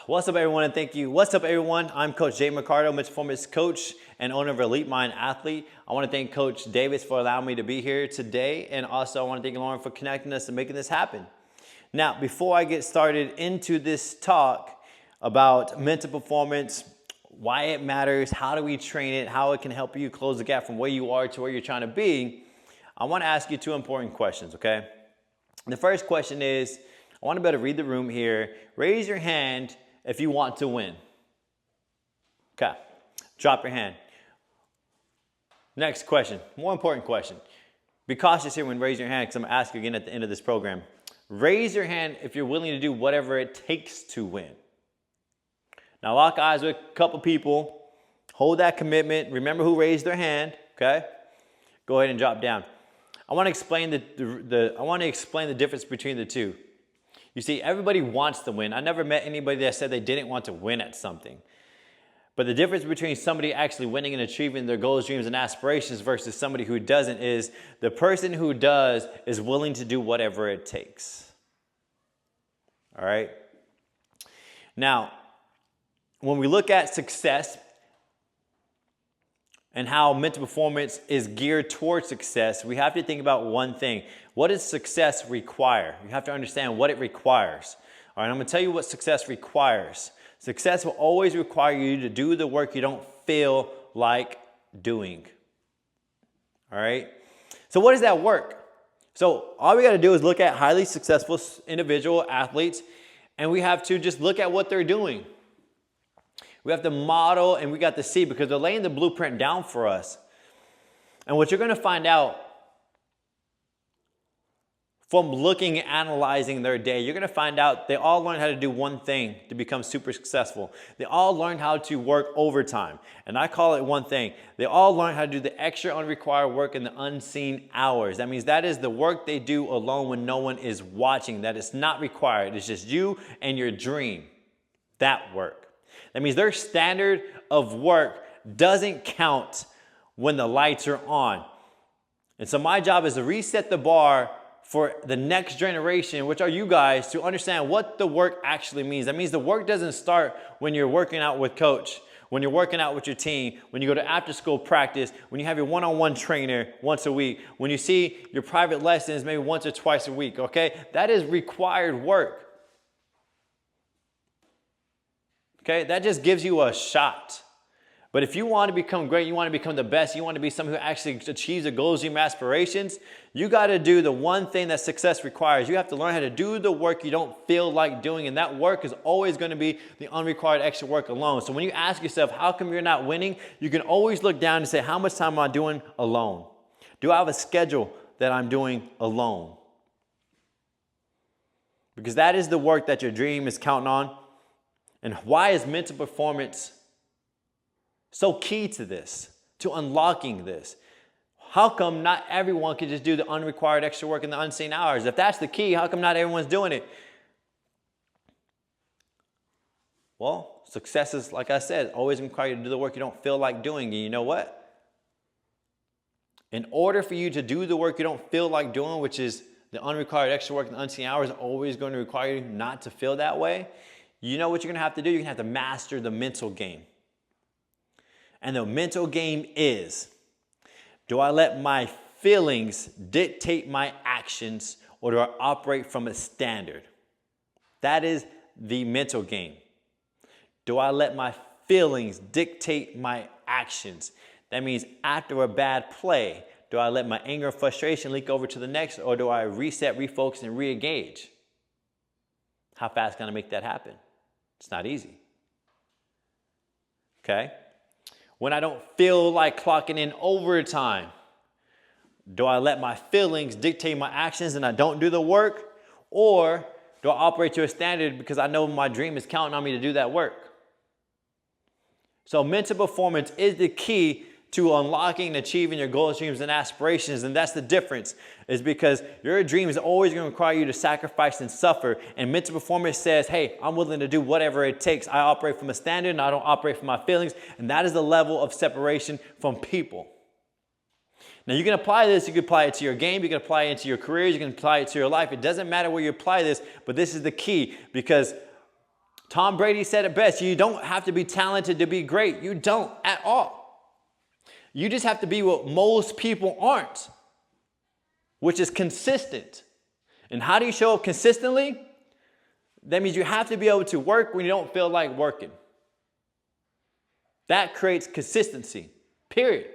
What's up, everyone, and thank you. What's up, everyone? I'm Coach Jay Mercado, mental performance coach and owner of Elite Mind Athlete. I want to thank Coach Davis for allowing me to be here today, and also I want to thank Lauren for connecting us and making this happen. Now, before I get started into this talk about mental performance, why it matters, how do we train it, how it can help you close the gap from where you are to where you're trying to be, I want to ask you two important questions, okay? The first question is, I want to be able to read the room here. Raise your hand if you want to win. Okay, drop your hand. Next question, more important question. Be cautious here when raising your hand because I'm going to ask you again at the end of this program. Raise your hand if you're willing to do whatever it takes to win. Now lock eyes with a couple people. Hold that commitment. Remember who raised their hand, okay? Go ahead and drop down. I want to explain the difference between the two. You see, everybody wants to win. I never met anybody that said they didn't want to win at something. But the difference between somebody actually winning and achieving their goals, dreams, and aspirations versus somebody who doesn't is the person who does is willing to do whatever it takes. All right? Now, when we look at success and how mental performance is geared towards success, we have to think about one thing. What does success require? You have to understand what it requires. All right, I'm going to tell you what success requires. Success will always require you to do the work you don't feel like doing. All right? So what is that work? So all we got to do is look at highly successful individual athletes, and we have to just look at what they're doing. We have to model and we got to see because they're laying the blueprint down for us. And what you're going to find out from looking and analyzing their day, you're going to find out they all learned how to do one thing to become super successful. They all learned how to work overtime. And I call it one thing. They all learned how to do the extra unrequired work in the unseen hours. That means that is the work they do alone when no one is watching. That is not required. It's just you and your dream. That work. That means their standard of work doesn't count when the lights are on. And so my job is to reset the bar for the next generation, which are you guys, to understand what the work actually means. That means the work doesn't start when you're working out with coach, when you're working out with your team, when you go to after school practice, when you have your one-on-one trainer once a week, when you see your private lessons maybe once or twice a week, okay? That is required work. Okay, that just gives you a shot. But if you want to become great, you want to become the best, you want to be someone who actually achieves the goals, dreams, aspirations, you got to do the one thing that success requires. You have to learn how to do the work you don't feel like doing, and that work is always going to be the unrequired extra work alone. So when you ask yourself, how come you're not winning? You can always look down and say, how much time am I doing alone? Do I have a schedule that I'm doing alone? Because that is the work that your dream is counting on. And why is mental performance so key to this, to unlocking this? How come not everyone can just do the unrequired extra work in the unseen hours? If that's the key, how come not everyone's doing it? Well, success is, like I said, always require you to do the work you don't feel like doing. And you know what? In order for you to do the work you don't feel like doing, which is the unrequired extra work in the unseen hours, always going to require you not to feel that way. You know what you're going to have to do? You're going to have to master the mental game. And the mental game is, do I let my feelings dictate my actions or do I operate from a standard? That is the mental game. Do I let my feelings dictate my actions? That means after a bad play, do I let my anger and frustration leak over to the next or do I reset, refocus, and re-engage? How fast can I make that happen? It's not easy. Okay? When I don't feel like clocking in overtime, do I let my feelings dictate my actions and I don't do the work? Or do I operate to a standard because I know my dream is counting on me to do that work? So mental performance is the key to unlocking and achieving your goals, dreams, and aspirations. And that's the difference, is because your dream is always going to require you to sacrifice and suffer. And mental performance says, hey, I'm willing to do whatever it takes. I operate from a standard and I don't operate from my feelings. And that is the level of separation from people. Now you can apply this, you can apply it to your game, you can apply it to your careers, you can apply it to your life. It doesn't matter where you apply this, but this is the key, because Tom Brady said it best. You don't have to be talented to be great. You don't at all. You just have to be what most people aren't, which is consistent. And how do you show up consistently? That means you have to be able to work when you don't feel like working. That creates consistency, period.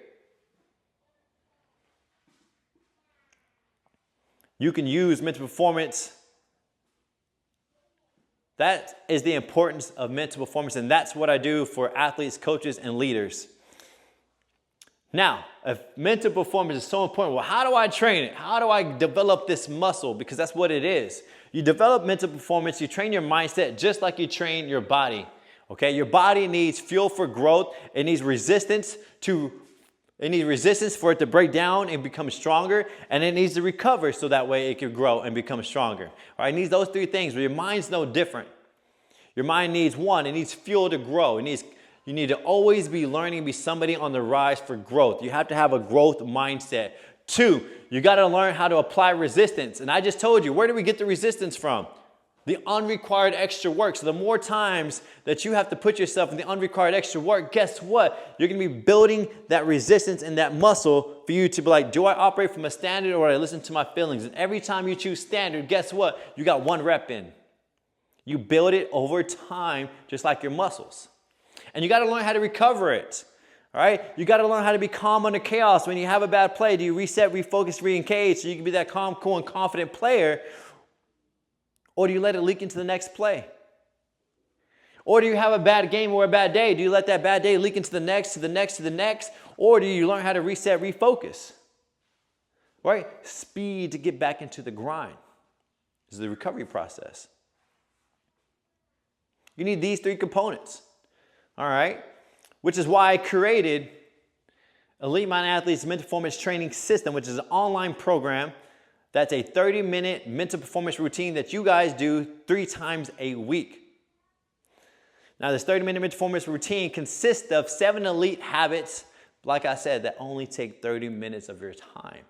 You can use mental performance. That is the importance of mental performance, and that's what I do for athletes, coaches, and leaders. Now, if mental performance is so important, well, how do I train it? How do I develop this muscle? Because that's what it is. You develop mental performance, you train your mindset just like you train your body. Okay, your body needs fuel for growth. It needs resistance for it to break down and become stronger, and it needs to recover so that way it can grow and become stronger. All right, it needs those three things, but your mind's no different. Your mind needs one, it needs fuel to grow. You need to always be learning, be somebody on the rise for growth. You have to have a growth mindset. 2, you got to learn how to apply resistance. And I just told you, where do we get the resistance from? The unrequired extra work. So the more times that you have to put yourself in the unrequired extra work, guess what? You're going to be building that resistance and that muscle for you to be like, do I operate from a standard or do I listen to my feelings? And every time you choose standard, guess what? You got 1 rep in. You build it over time, just like your muscles. And you got to learn how to recover it. All right? You got to learn how to be calm under chaos. When you have a bad play, do you reset, refocus, re-engage so you can be that calm, cool, and confident player? Or do you let it leak into the next play? Or do you have a bad game or a bad day? Do you let that bad day leak into the next, to the next, to the next? Or do you learn how to reset, refocus? Right? Speed to get back into the grind. This is the recovery process. You need these 3 components. All right? Which is why I created Elite Mind Athletes Mental Performance Training System, which is an online program. That's a 30-minute mental performance routine that you guys do 3 times a week. Now, this 30-minute mental performance routine consists of 7 elite habits, like I said, that only take 30 minutes of your time.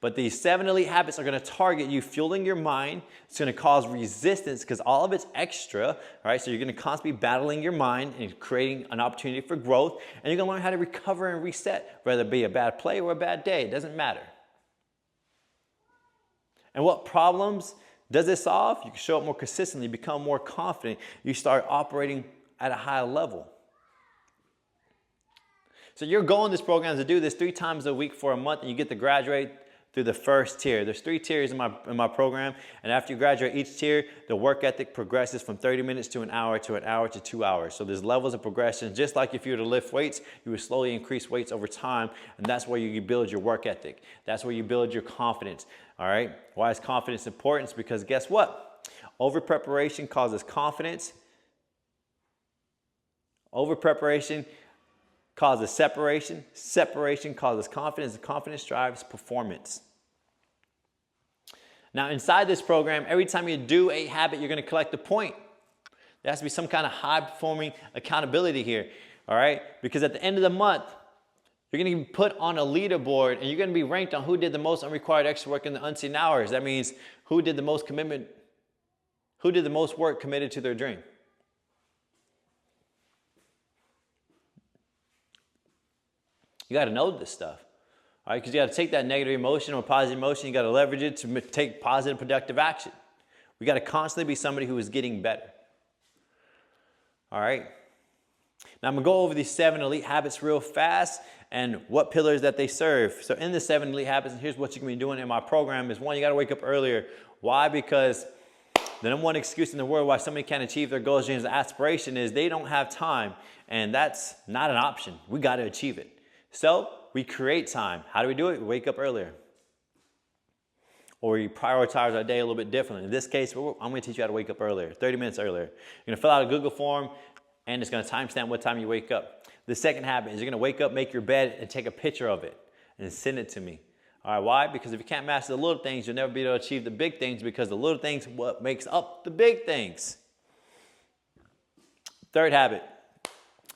But these 7 elite habits are going to target you fueling your mind. It's going to cause resistance because all of it's extra, all right? So you're going to constantly be battling your mind and creating an opportunity for growth. And you're going to learn how to recover and reset, whether it be a bad play or a bad day. It doesn't matter. And what problems does it solve? You can show up more consistently, become more confident. You start operating at a higher level. So your goal in this program is to do this 3 times a week for a month, and you get to graduate through the first tier. There's 3 tiers in my program, and after you graduate each tier, the work ethic progresses from 30 minutes to an hour to 2 hours. So there's levels of progression. Just like if you were to lift weights, you would slowly increase weights over time, and that's where you build your work ethic. That's where you build your confidence, all right? Why is confidence important? It's because guess what? Over-preparation causes confidence. Over-preparation causes separation. Separation causes confidence. And confidence drives performance. Now, inside this program, every time you do a habit, you're going to collect a point. There has to be some kind of high-performing accountability here, all right? Because at the end of the month, you're going to be put on a leaderboard, and you're going to be ranked on who did the most unrequired extra work in the unseen hours. That means who did the most commitment, who did the most work committed to their dream. You got to know this stuff, all right? Because you got to take that negative emotion or positive emotion, you got to leverage it to take positive, productive action. We got to constantly be somebody who is getting better, all right? Now I'm going to go over these 7 elite habits real fast and what pillars that they serve. So in the 7 elite habits, and here's what you're going to be doing in my program is 1, you got to wake up earlier. Why? Because the number 1 excuse in the world why somebody can't achieve their goals, dreams, and aspiration is they don't have time. And that's not an option. We got to achieve it. So we create time. How do we do it? We wake up earlier. Or we prioritize our day a little bit differently. In this case, I'm going to teach you how to wake up earlier, 30 minutes earlier. You're going to fill out a Google form, and it's going to timestamp what time you wake up. The second habit is you're going to wake up, make your bed, and take a picture of it and send it to me. All right, why? Because if you can't master the little things, you'll never be able to achieve the big things because the little things what makes up the big things. Third habit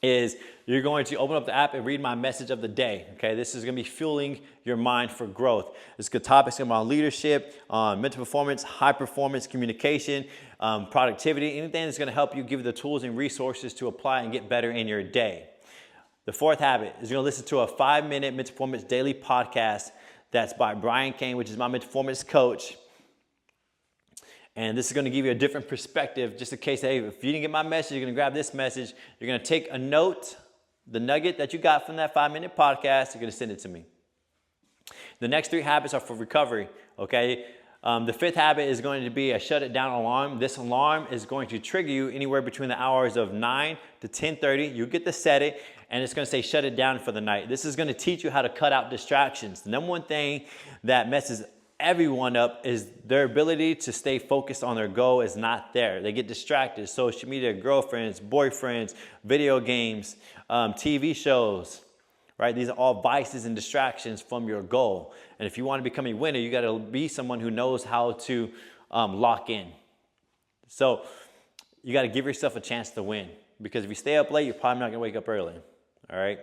is you're going to open up the app and read my message of the day, okay? This is gonna be fueling your mind for growth. This good topic's gonna be on leadership, on mental performance, high performance, communication, productivity, anything that's gonna help you give you the tools and resources to apply and get better in your day. The fourth habit is you're gonna listen to a 5-minute mental performance daily podcast that's by Brian Kane, which is my mental performance coach. And this is gonna give you a different perspective, just in case, hey, if you didn't get my message, you're gonna grab this message. You're gonna take a note, the nugget that you got from that 5-minute podcast, you're gonna send it to me. The next 3 habits are for recovery, okay? The 5th habit is going to be a shut it down alarm. This alarm is going to trigger you anywhere between the hours of 9 to 10:30. You get to set it, and it's gonna say shut it down for the night. This is gonna teach you how to cut out distractions. The number one thing that messes everyone up is their ability to stay focused on their goal is not there. They get distracted. Social media, girlfriends, boyfriends, video games, TV shows, right? These are all vices and distractions from your goal. And if you want to become a winner, you got to be someone who knows how to lock in. So you got to give yourself a chance to win, because if you stay up late, you're probably not going to wake up early. All right.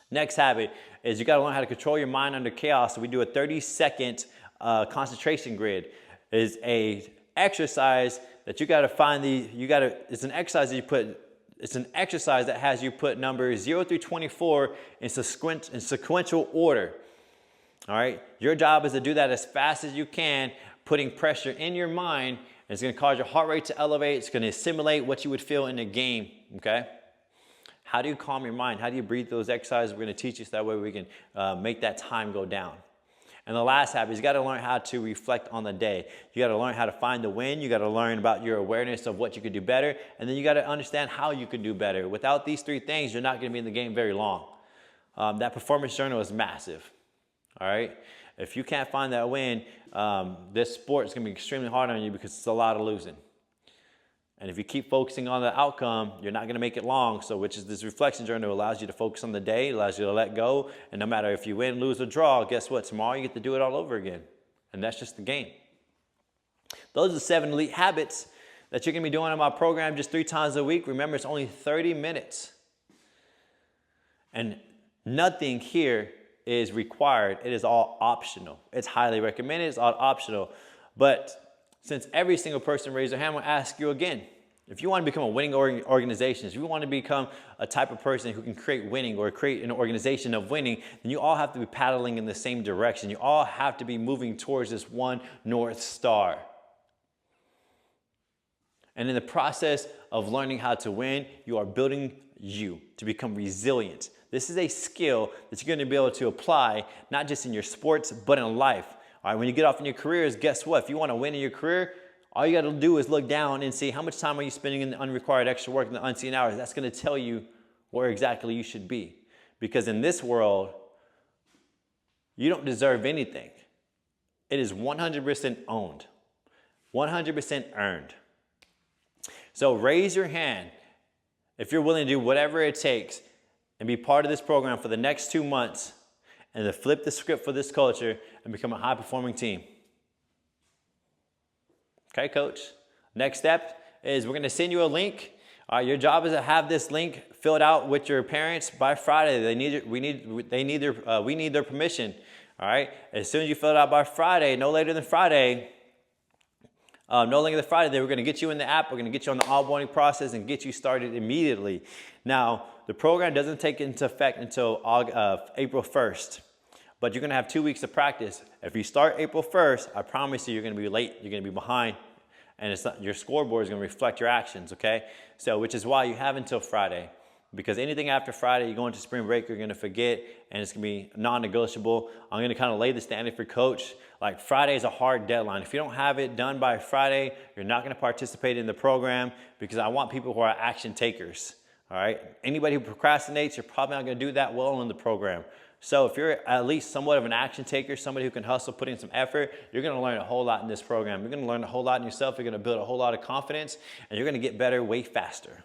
Next habit is you got to learn how to control your mind under chaos. So we do a 30-second concentration grid. Is a exercise that you got to find it's an exercise that it's an exercise that has you put numbers 0 through 24 in sequential order. All right. Your job is to do that as fast as you can, putting pressure in your mind. It's going to cause your heart rate to elevate. It's going to simulate what you would feel in a game. Okay. How do you calm your mind? How do you breathe those exercises? We're going to teach you so that way we can make that time go down. And the last habit is you got to learn how to reflect on the day. You got to learn how to find the win. You got to learn about your awareness of what you could do better. And then you got to understand how you could do better. Without these 3 things, you're not going to be in the game very long. That performance journal is massive. All right. If you can't find that win, this sport is going to be extremely hard on you, because it's a lot of losing. And if you keep focusing on the outcome, you're not going to make it long. So which is this reflection journal allows you to focus on the day, allows you to let go. And no matter if you win, lose, or draw, guess what? Tomorrow you get to do it all over again. And that's just the game. Those are the 7 elite habits that you're going to be doing in my program just 3 times a week. Remember, it's only 30 minutes. And nothing here is required. It is all optional. It's highly recommended. It's all optional. But since every single person raised their hand, I'm going to ask you again. If you want to become a winning organization, if you want to become a type of person who can create winning or create an organization of winning, then you all have to be paddling in the same direction. You all have to be moving towards this one North Star. And in the process of learning how to win, you are building you to become resilient. This is a skill that you're going to be able to apply not just in your sports, but in life. All right, when you get off in your careers, guess what? If you want to win in your career, all you got to do is look down and see how much time are you spending in the unrequired extra work and the unseen hours. That's going to tell you where exactly you should be. Because in this world, you don't deserve anything. It is 100% owned, 100% earned. So raise your hand if you're willing to do whatever it takes and be part of this program for the next 2 months, and to flip the script for this culture and become a high-performing team. Okay, coach. Next step is we're going to send you a link. Your job is to have this link filled out with your parents by Friday. We need their permission. All right. As soon as you fill it out by Friday, no later than Friday. We're going to get you in the app. We're going to get you on the onboarding process and get you started immediately. Now, the program doesn't take into effect until April 1st. But you're going to have 2 weeks of practice. If you start April 1st, I promise you, you're going to be late. You're going to be behind. And your scoreboard is going to reflect your actions, okay? So, which is why you have until Friday. Because anything after Friday, you go into spring break, you're going to forget, and it's going to be non-negotiable. I'm going to kind of lay the standard for coach. Like, Friday is a hard deadline. If you don't have it done by Friday, you're not going to participate in the program, because I want people who are action takers, all right? Anybody who procrastinates, you're probably not going to do that well in the program. So if you're at least somewhat of an action taker, somebody who can hustle, put in some effort, you're going to learn a whole lot in this program. You're going to learn a whole lot in yourself. You're going to build a whole lot of confidence, and you're going to get better way faster.